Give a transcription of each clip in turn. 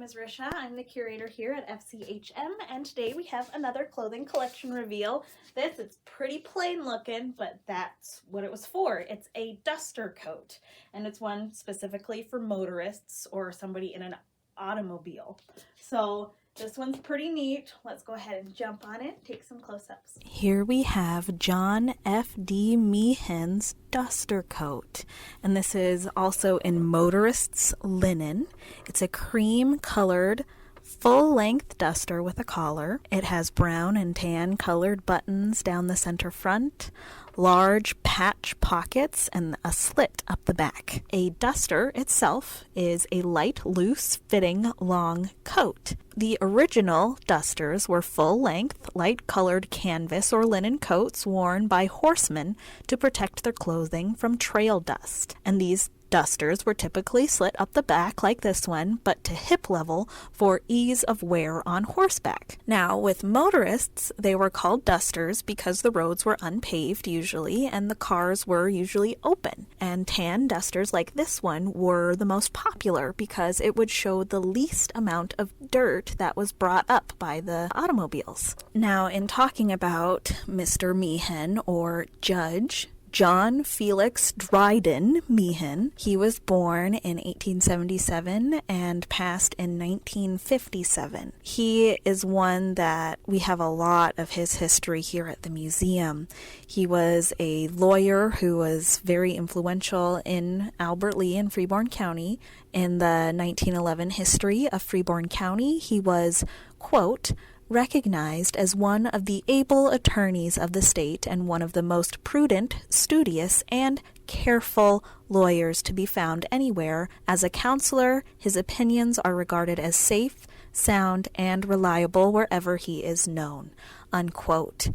is Risha. I'm the curator here at FCHM, and today we have another clothing collection reveal. It's pretty plain looking, but that's what it was for. It's a duster coat, and it's one specifically for motorists or somebody in an automobile. So this one's pretty neat. Let's go ahead and jump on it, take some close-ups. Here we have John F.D. Meighen's duster coat, and this is also in motorist's linen. It's a cream-colored full-length duster with a collar. It has brown and tan colored buttons down the center front, large patch pockets, and a slit up the back. A duster itself is a light, loose-fitting long coat. The original dusters were full-length, light-colored canvas or linen coats worn by horsemen to protect their clothing from trail dust, and these dusters were typically slit up the back like this one, but to hip level for ease of wear on horseback. Now, with motorists, they were called dusters because the roads were unpaved usually, and the cars were usually open. And tan dusters like this one were the most popular because it would show the least amount of dirt that was brought up by the automobiles. Now, in talking about Mr. Meighen, or Judge John Felix Dryden Meighen, he was born in 1877 and passed in 1957. He is one that we have a lot of his history here at the museum. He was a lawyer who was very influential in Albert Lea and Freeborn County. In the 1911 history of Freeborn County, he was, quote, recognized as one of the able attorneys of the state and one of the most prudent, studious, and careful lawyers to be found anywhere. As a counselor, his opinions are regarded as safe, sound, and reliable wherever he is known, unquote.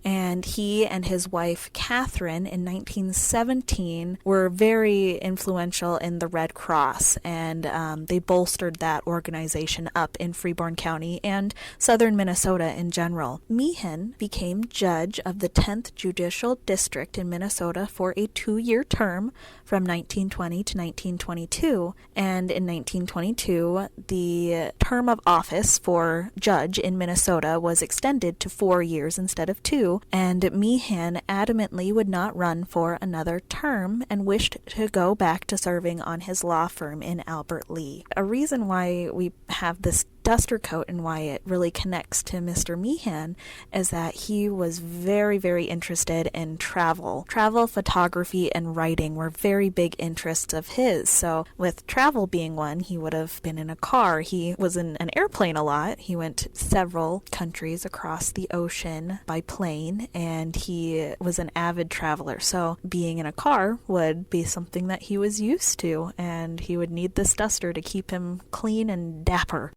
And he and his wife, Catherine, in 1917 were very influential in the Red Cross, and they bolstered that organization up in Freeborn County and southern Minnesota in general. Meighen became judge of the 10th Judicial District in Minnesota for a 2-year term from 1920 to 1922, and in 1922, the term of office for judge in Minnesota was extended to 4 years instead of 2, and Meighen adamantly would not run for another term and wished to go back to serving on his law firm in Albert Lea. A reason why we have this duster coat and why it really connects to Mr. Meighen is that he was very, very interested in travel. Travel, photography, and writing were very big interests of his. So with travel being one, he would have been in a car. He was in an airplane a lot. He went to several countries across the ocean by plane, and he was an avid traveler. So being in a car would be something that he was used to, and he would need this duster to keep him clean and dapper.